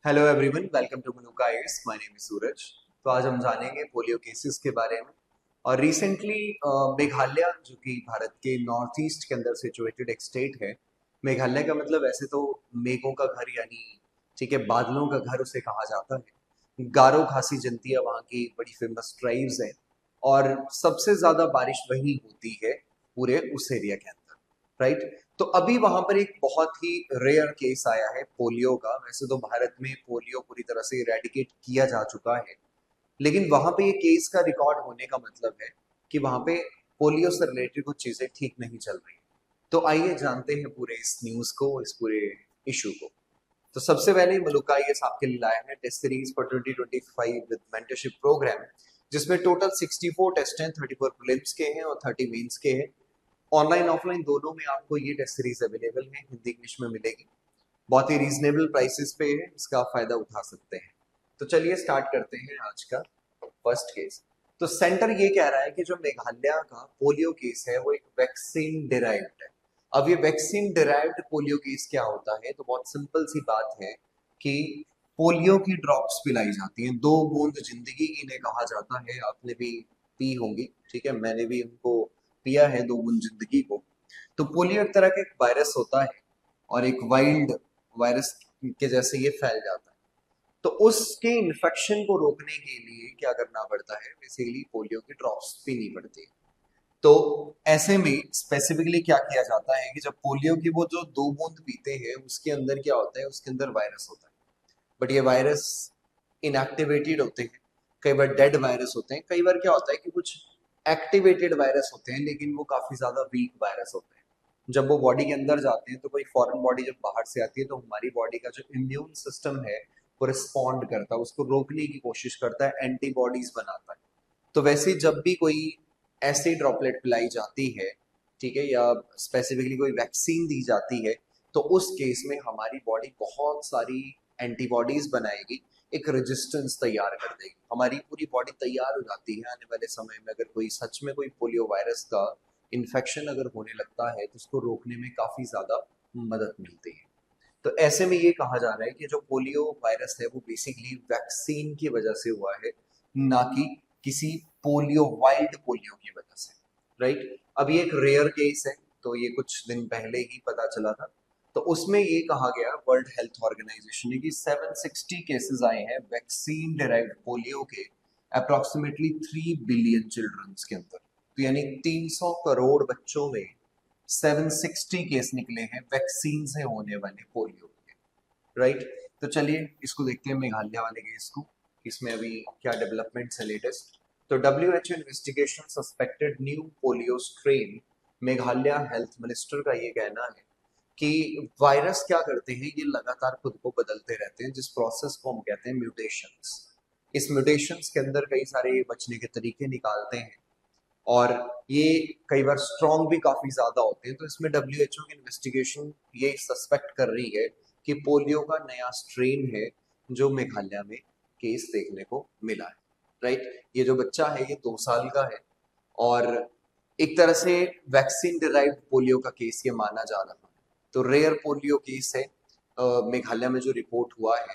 Hello everyone, welcome to Manuka IAS. My name is Suraj. तो आज हम जानेंगे पोलियो केसेस के बारे में। और रिसेंटली मेघालय, जो कि भारत के नॉर्थ ईस्ट के अंदर सिचुएटेड एक स्टेट है। मेघालय का मतलब वैसे तो मेघों का घर, यानी ठीक है, बादलों का घर उसे कहा जाता है। गारो खासी जनतिया वहाँ की बड़ी फेमस ट्राइब्स है। और सबसे ज्यादा बारिश वहीं होती है पूरे उस एरिया के अंदर, राइट। तो अभी वहां पर एक बहुत ही रेयर केस आया है पोलियो का। वैसे तो भारत में पोलियो पूरी तरह से इरेडिकेट किया जा चुका है, लेकिन वहां पे ये केस का रिकॉर्ड होने का मतलब है कि वहां पे पोलियो से रिलेटेड कुछ चीजें ठीक नहीं चल रही। तो आइए जानते हैं पूरे इस न्यूज को, इस पूरे इशू को। तो सबसे पहले मलुका आईएएस आपके लिए लाया है test series for 2025 with mentorship program, जिसमें टोटल 64 टेस्ट हैं, 34 प्रीलिम्स के हैं और 30 मेंस के हैं। ऑनलाइन ऑफलाइन दोनों में आपको ये टेस्ट सीरीज अवेलेबल है, हिंदी इंग्लिश में मिलेगी। बहुत ही रीजनेबल प्राइसेस पे है, इसका आप फायदा उठा सकते हैं। तो चलिए स्टार्ट करते हैं आज का फर्स्ट केस। तो सेंटर ये कह रहा है कि जो मेघालय का पोलियो केस है वो एक वैक्सीन डिराइव्ड है। अब ये वैक्सीन डिराइव्ड पोलियो केस क्या होता है? तो बहुत सिंपल सी बात है कि पोलियो की ड्रॉप्स पिलाई जाती हैं, 2 बूंद जिंदगी इन्हें कहा जाता है। आपने भी पी होंगी, ठीक है, मैंने भी उनको पिया है, 2 बूंद जिंदगी को। तो पोलियो एक तरह का एक वायरस होता है और एक वाइल्ड वायरस के जैसे ये फैल जाता है। तो उसके इन्फेक्शन को रोकने के लिए क्या करना पड़ता है? बेसिकली पोलियो की ड्रॉप्स पीनी पड़ती है। तो ऐसे में स्पेसिफिकली क्या किया जाता है कि जब पोलियो की वो जो 2 बूंद पीते हैं उसके अंदर क्या होता है, उसके अंदर वायरस होता है। बट ये वायरस इनएक्टिवेटेड होते हैं, कई बार डेड वायरस होते हैं, कई बार क्या होता है कि कुछ एक्टिवेटेड वायरस होते हैं लेकिन वो काफी ज्यादा वीक वायरस होते हैं। जब वो बॉडी के अंदर जाते हैं तो कोई फॉरेन बॉडी जब बाहर से आती है तो हमारी बॉडी का जो इम्यून सिस्टम है वो रिस्पॉन्ड करता है, उसको रोकने की कोशिश करता है, एंटीबॉडीज बनाता है। तो वैसे जब भी कोई ऐसी ड्रॉपलेट पिलाई जाती है, ठीक है, या स्पेसिफिकली कोई वैक्सीन दी जाती है, तो उस केस में हमारी बॉडी बहुत सारी एंटीबॉडीज बनाएगी, एक रेजिस्टेंस तैयार कर देगी, हमारी पूरी बॉडी तैयार हो जाती है। आने वाले समय में अगर कोई सच में कोई पोलियो वायरस का इन्फेक्शन अगर होने लगता है तो उसको रोकने में काफी ज्यादा मदद मिलती है। तो ऐसे में ये कहा जा रहा है कि जो पोलियो वायरस है वो बेसिकली वैक्सीन की वजह से हुआ है, ना कि किसी पोलियो वाइल्ड पोलियो की वजह से, राइट। अब ये एक रेयर केस है, तो ये कुछ दिन पहले ही पता चला था। तो उसमें ये कहा गया वर्ल्ड हेल्थ ऑर्गेनाइजेशन ने कि 760 केसेस आए हैं वैक्सीन डिराइव्ड पोलियो के, अप्रोक्सीमेटली 3 बिलियन चिल्ड्रंस के अंदर। तो यानी 300 करोड़ बच्चों में 760 केस निकले हैं वैक्सीन से होने वाले पोलियो के, राइट। तो चलिए इसको देखते हैं मेघालय वाले केस को, इसमें अभी क्या डेवलपमेंट्स है लेटेस्ट। तो WHO investigation suspected new polio strain. Meghalaya health minister का ये कहना है कि वायरस क्या करते हैं, ये लगातार खुद को बदलते रहते हैं, जिस प्रोसेस को हम कहते हैं म्यूटेशंस। इस म्यूटेशंस के अंदर कई सारे बचने के तरीके निकालते हैं और ये कई बार स्ट्रॉन्ग भी काफी ज्यादा होते हैं। तो इसमें WHO की इन्वेस्टिगेशन ये सस्पेक्ट कर रही है कि पोलियो का नया स्ट्रेन है जो मेघालय में केस देखने को मिला है, राइट। ये जो बच्चा है ये 2 साल का है और एक तरह से वैक्सीन डिराइव्ड पोलियो का केस ये माना जा रहा है। तो रेयर पोलियो केस है मेघालय में जो रिपोर्ट हुआ है,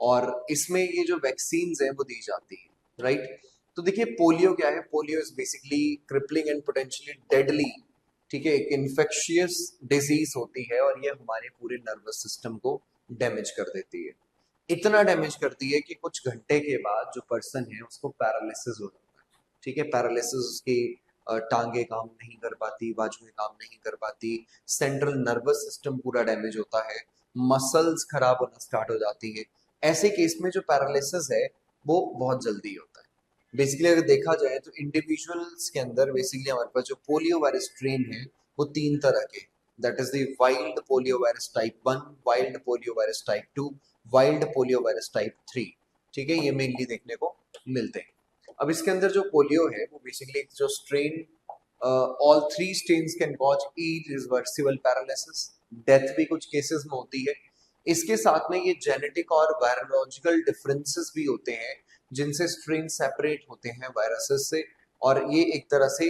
और इसमें ये जो वैक्सीन है वो दी जाती है, राइट। तो देखिए पोलियो क्या है? Polio is basically crippling and potentially deadly, ठीक है, एक इन्फेक्शियस डिजीज होती है और ये हमारे पूरे नर्वस सिस्टम को डैमेज कर देती है। इतना डैमेज करती है कि कुछ घंटे के बाद जो पर्सन है उसको पैरालिसिस हो जाता है, ठीक है। पैरालिसिस उसकी टांगे काम नहीं कर पाती, बाजुएं काम नहीं कर पाती, सेंट्रल नर्वस सिस्टम पूरा डैमेज होता है, मसल्स खराब होना स्टार्ट हो जाती है। ऐसे केस में जो पैरालिसिस है वो बहुत जल्दी होता है। बेसिकली अगर देखा जाए तो इंडिविजुअल्स के अंदर बेसिकली हमारे पास जो पोलियो वायरस स्ट्रेन है वो 3 तरह के, that is the wild polio virus type 1, wild polio virus type 2, wild polio virus type 3, ठीक है, ये मेनली देखने को मिलते हैं। अब इसके अंदर जो पोलियो है वो बेसिकली जो strain, all 3 strains can cause irreversible paralysis, death भी कुछ केसेस में होती है। इसके साथ में ये जेनेटिक और वायरोलॉजिकल डिफरेंसेस भी होते हैं जिनसे स्ट्रेन सेपरेट होते हैं वायरसेस से, और ये एक तरह से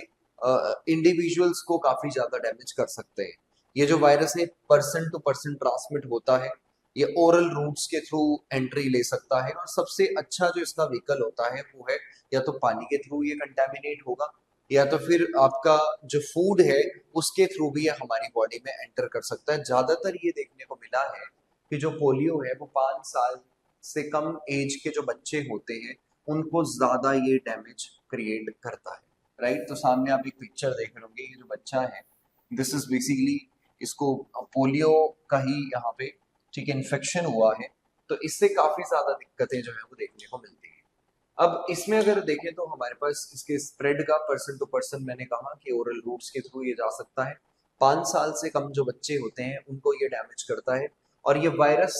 इंडिविजुअल्स को काफी ज्यादा डैमेज कर सकते हैं। ये जो वायरस है पर्सन टू पर्सन ट्रांसमिट होता है, ये ओरल रूट्स के थ्रू एंट्री ले सकता है, और सबसे अच्छा जो इसका व्हीकल होता है वो है या तो पानी के थ्रू ये कंटेमिनेट होगा, या तो फिर आपका जो फूड है उसके थ्रू भी ये हमारी बॉडी में एंटर कर सकता है। ज्यादातर ये देखने को मिला है कि जो पोलियो है वो 5 साल से कम एज के जो बच्चे होते हैं उनको ज्यादा ये डैमेज क्रिएट करता है, राइट। तो सामने आप एक पिक्चर देख रहे होंगे, ये जो बच्चा है दिस इज बेसिकली, इसको पोलियो का ही यहाँ पे ठीक है इन्फेक्शन हुआ है, तो इससे काफी ज्यादा दिक्कतें जो है वो देखने को मिलती है। अब इसमें अगर देखें तो हमारे पास इसके स्प्रेड का पर्सन टू पर्सन, मैंने कहा कि ओरल रूट्स के थ्रू ये जा सकता है। 5 साल से कम जो बच्चे होते हैं उनको ये डैमेज करता है, और ये वायरस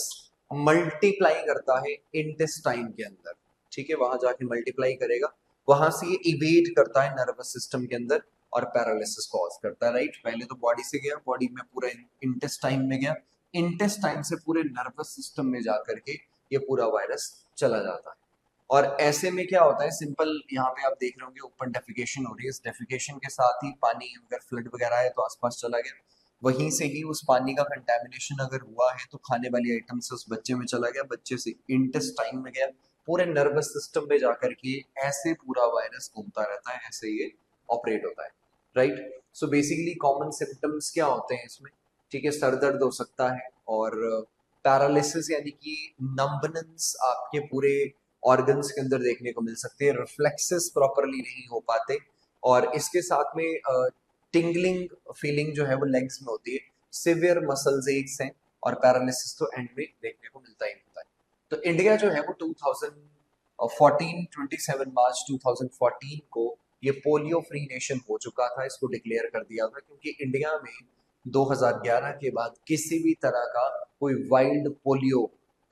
मल्टीप्लाई करता है इंटेस्टाइन के अंदर, ठीक है, वहां जाके मल्टीप्लाई करेगा, वहां से ये इवेड करता है नर्वस सिस्टम के अंदर और पैरालिसिस कॉज करता है, राइट। पहले तो बॉडी से गया, बॉडी में पूरा इंटेस्टाइन में गया, इंटेस्टाइन से पूरे नर्वस सिस्टम में जाकर के ये पूरा वायरस चला जाता है। और ऐसे में क्या होता है, सिंपल यहाँ पे आप देख रहे होंगे ओपन डेफिकेशन हो रही है, इस डेफिकेशन के साथ ही पानी अगर फ्लड वगैरह है तो आसपास चला गया, वहीं से ही उस पानी का कंटेमिनेशन अगर हुआ है तो खाने वाली आइटम से उस बच्चे में चला गया, बच्चे से इंटेस्टाइन में गया, पूरे नर्वस सिस्टम में जाकर के ऐसे पूरा वायरस घूमता रहता है, ऐसे ये ऑपरेट होता है, right. So basically common symptoms क्या होते हैं इसमें, ठीक है, सर दर्द हो सकता है, और पैरालिसिस यानी कि नंबनेंस आपके पूरे ऑर्गन्स के अंदर देखने को मिल सकती है, रिफ्लेक्सेस प्रॉपरली नहीं हो पाते, और इसके साथ में टिंगलिंग फीलिंग जो है वो लेग्स में होती है, सिवियर मसल्स एक्स हैं, और पैरालिसिस तो एंड में देखने को मिलता ही मिलता है। तो इंडिया जो है वो 2014 27 मार्च 2014 को ये पोलियो फ्री नेशन हो चुका था, इसको डिक्लेयर कर दिया था, क्योंकि इंडिया में 2011 के बाद किसी भी तरह का कोई वाइल्ड पोलियो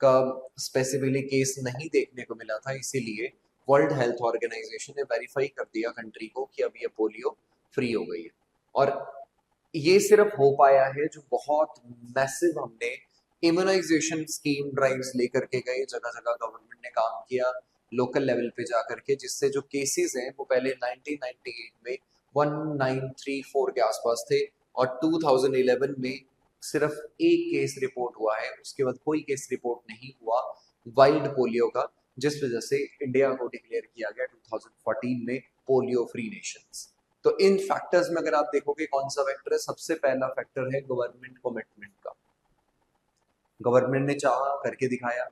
का स्पेसिफिकली केस नहीं देखने को मिला था, इसीलिए वर्ल्ड हेल्थ ऑर्गेनाइजेशन ने वेरीफाई कर दिया कंट्री को कि अब ये पोलियो फ्री हो गई है। और ये सिर्फ हो पाया है जो बहुत मैसिव हमने इम्यूनाइजेशन स्कीम ड्राइव्स लेकर के गए, जगह जगह गवर्नमेंट ने काम किया लोकल लेवल पे जाकर के, जिससे जो केसेस हैं वो पहले 1998 में 1934 के आसपास थे, और 2011 में सिर्फ एक केस रिपोर्ट हुआ है, उसके बाद कोई केस रिपोर्ट नहीं हुआ वाइल्ड पोलियो का, जिस वजह से इंडिया को डिक्लेयर किया गया 2014 में पोलियो फ्री नेशंस। तो इन फैक्टर्स में अगर आप देखोगे कौन सा फैक्टर है, सबसे पहला फैक्टर है गवर्नमेंट कमिटमेंट का। गवर्नमेंट ने चाहा, करके दिखाया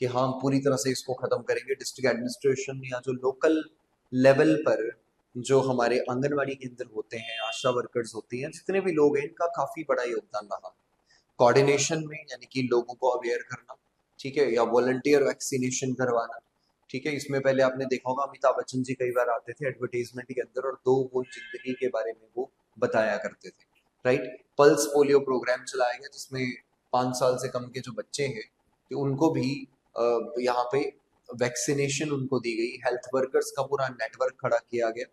कि हाँ पूरी तरह से इसको खत्म करेंगे। डिस्ट्रिक्ट एडमिनिस्ट्रेशन या जो लोकल लेवल पर जो हमारे आंगनवाड़ी केंद्र होते हैं, आशा वर्कर्स होती हैं, जितने भी लोग हैं, इनका काफी बड़ा योगदान रहा कोऑर्डिनेशन में, यानी कि लोगों को अवेयर करना, ठीक है, या वॉलंटियर वैक्सीनेशन करवाना, ठीक है। इसमें पहले आपने देखा होगा अमिताभ बच्चन जी कई बार आते थे एडवर्टीजमेंट के अंदर और दो बूंद जिंदगी के बारे में वो बताया करते थे, राइट। पल्स पोलियो प्रोग्राम चलाया गया जिसमें 5 साल से कम के जो बच्चे हैं कि उनको भी यहाँ पे वैक्सीनेशन उनको दी गई, हेल्थ वर्कर्स का पूरा नेटवर्क खड़ा किया गया,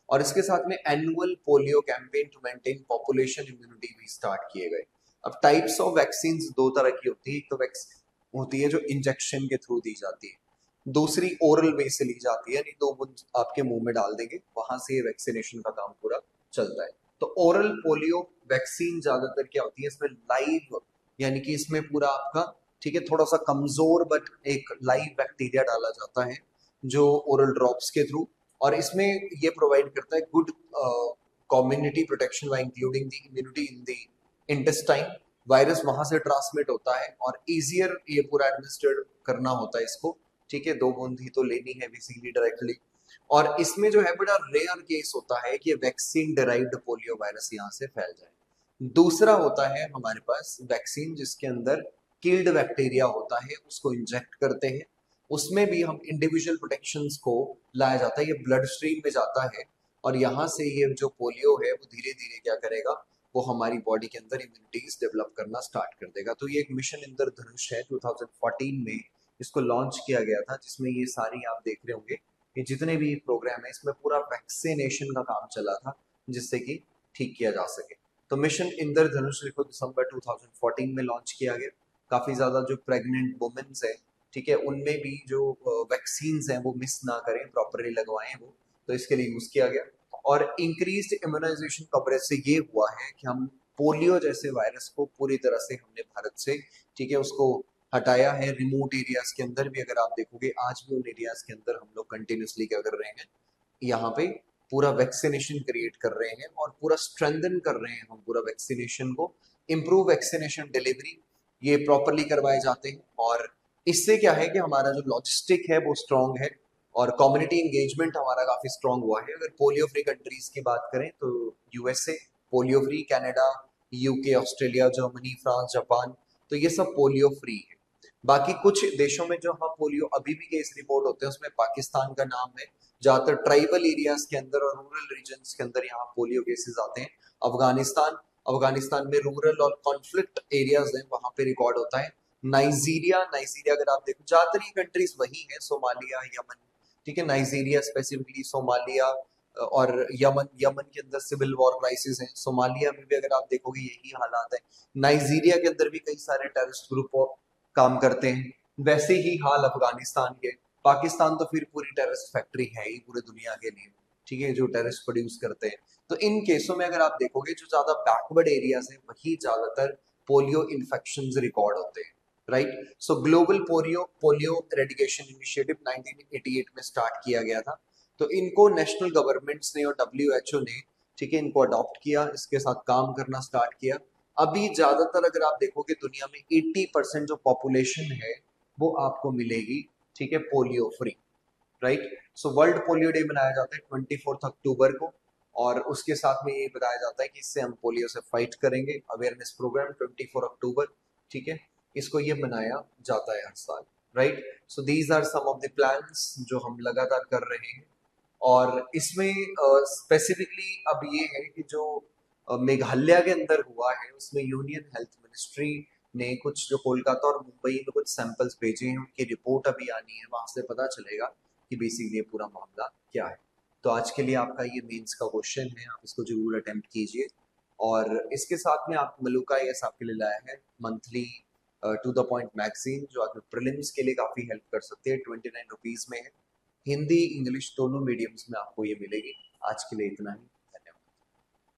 और इसके साथ में annual polio campaign to maintain population immunity भी स्टार्ट किए गए। अब टाइप्स ऑफ वैक्सीन दो तरह की होती है, एक तो वैक्सीन होती है जो इंजेक्शन के थ्रू दी जाती है, दूसरी ओरल वे से ली जाती है, यानी 2 बूंद आपके मुंह में डाल देंगे, वहां से ये वैक्सीनेशन का काम पूरा चलता है। तो ओरल पोलियो वैक्सीन ज्यादातर क्या होती है, इसमें लाइव, यानी कि इसमें पूरा आपका, ठीक है, थोड़ा सा कमजोर बट एक लाइव बैक्टीरिया डाला जाता है जो ओरल ड्रॉप्स के थ्रू, और इसमें ये प्रोवाइड करता है good community protection bye including the immunity in the intestine. Virus वहां से ट्रांसमिट होता है और इजियर ये पूरा एडमिनिस्ट्रेट करना होता है इसको, ठीक है, 2 बूंद ही तो लेनी है बेसिकली डायरेक्टली। और इसमें जो है बड़ा रेयर केस होता है कि वैक्सीन डिराइव्ड पोलियो वायरस यहाँ से फैल जाए। दूसरा होता है हमारे पास वैक्सीन जिसके अंदर किल्ड बैक्टीरिया होता है, उसको इंजेक्ट करते हैं, उसमें भी हम इंडिविजुअल प्रोटेक्शंस को लाया जाता है, ये ब्लड स्ट्रीम में जाता है, और यहाँ से ये जो पोलियो है वो धीरे धीरे क्या करेगा, वो हमारी बॉडी के अंदर इम्यूनिटीज डेवलप करना स्टार्ट कर देगा। तो ये एक मिशन इंद्रधनुष है, 2014 में इसको लॉन्च किया गया था, जिसमें ये सारी आप देख रहे होंगे कि जितने भी प्रोग्राम है इसमें पूरा वैक्सीनेशन का काम चला था जिससे कि ठीक किया जा सके। तो मिशन इंद्रधनुष को दिसंबर 2014 में लॉन्च किया गया। काफी ज्यादा जो प्रेग्नेंट वुमेन्स है, ठीक है, उनमें भी जो वैक्सीन हैं वो मिस ना करें, प्रॉपरली लगवाएं वो, तो इसके लिए यूज किया गया। और इंक्रीज्ड इम्यूनाइजेशन कवरेज से ये हुआ है कि हम पोलियो जैसे वायरस को पूरी तरह से हमने भारत से, ठीक है, उसको हटाया है। रिमोट एरियाज के अंदर भी अगर आप देखोगे, आज भी उन एरियाज के अंदर हम लोग कंटिन्यूसली क्या कर रहे हैं, यहाँ पे पूरा वैक्सीनेशन क्रिएट कर रहे हैं और पूरा स्ट्रेंथन कर रहे हैं हम पूरा वैक्सीनेशन को। इम्प्रूव वैक्सीनेशन डिलीवरी ये प्रॉपरली करवाए जाते हैं, और इससे क्या है कि हमारा जो लॉजिस्टिक है वो स्ट्रांग है और कम्युनिटी इंगेजमेंट हमारा काफी स्ट्रांग हुआ है। अगर पोलियो फ्री कंट्रीज की बात करें तो USA polio free, Canada, UK, Australia, Germany, France, Japan, तो ये सब पोलियो फ्री है। बाकी कुछ देशों में जो हाँ पोलियो अभी भी केस रिपोर्ट होते हैं, उसमें पाकिस्तान का नाम है। ज्यादातर ट्राइबल एरियाज के अंदर और रूरल रीजन्स के अंदर यहाँ पोलियो केसेस आते हैं। अफगानिस्तान, अफगानिस्तान में रूरल और कॉन्फ्लिक्ट एरियाज हैं, वहां पे रिकॉर्ड होता है। नाइजीरिया, नाइजीरिया अगर आप देखो, ज्यादातर ये कंट्रीज वही है, सोमालिया, यमन, ठीक है, नाइजीरिया स्पेसिफिकली, सोमालिया और यमन, यमन के अंदर सिविल वॉर क्राइसिस है। सोमालिया में भी अगर आप देखोगे यही हालात है। नाइजीरिया के अंदर भी कई सारे टेररिस्ट ग्रुप काम करते हैं। वैसे ही हाल अफगानिस्तान के। पाकिस्तान तो फिर पूरी टेररिस्ट फैक्ट्री है ही पूरी दुनिया के लिए, ठीक है, जो टेररिस्ट प्रोड्यूस करते हैं। तो इन केसों में अगर आप देखोगे, जो ज्यादा बैकवर्ड एरियाज हैं वही ज्यादातर पोलियो इन्फेक्शन रिकॉर्ड होते हैं, राइट। सो global polio polio eradication initiative 1988 में स्टार्ट किया गया था। तो इनको नेशनल गवर्नमेंट्स ने और डब्ल्यूएचओ ने, ठीक है, इनको अडॉप्ट किया, इसके साथ काम करना स्टार्ट किया। अभी ज्यादातर अगर आप देखोगे दुनिया में 80% जो पॉपुलेशन है वो आपको मिलेगी, ठीक है, polio free, right. So world polio day मनाया जाता है 24 अक्टूबर को, और उसके साथ में ये बताया जाता है कि इससे हम पोलियो से फाइट करेंगे। अवेयरनेस प्रोग्राम 24 अक्टूबर, ठीक है, इसको ये मनाया जाता है हर साल, right. So these are some of the plans जो हम लगातार कर रहे हैं। और इसमें स्पेसिफिकली अब ये है कि जो मेघालय के अंदर हुआ है, उसमें यूनियन हेल्थ मिनिस्ट्री ने कुछ जो कोलकाता और मुंबई में कुछ सैंपल्स भेजे हैं, उनकी रिपोर्ट अभी आनी है, वहां से पता चलेगा कि बेसिकली ये पूरा मामला क्या है। तो आज के लिए आपका ये मेंस का क्वेश्चन है, आप इसको जरूर अटेम्प्ट कीजिए। और इसके साथ में आप मलुका एस आपके लिए लाया है monthly to the point magazine, जो आपके प्रीलिम्स के लिए काफी हेल्प कर सकती है। 29 रुपीज में है, हिंदी इंग्लिश दोनों मीडियम्स में आपको ये मिलेगी। आज के लिए इतना ही।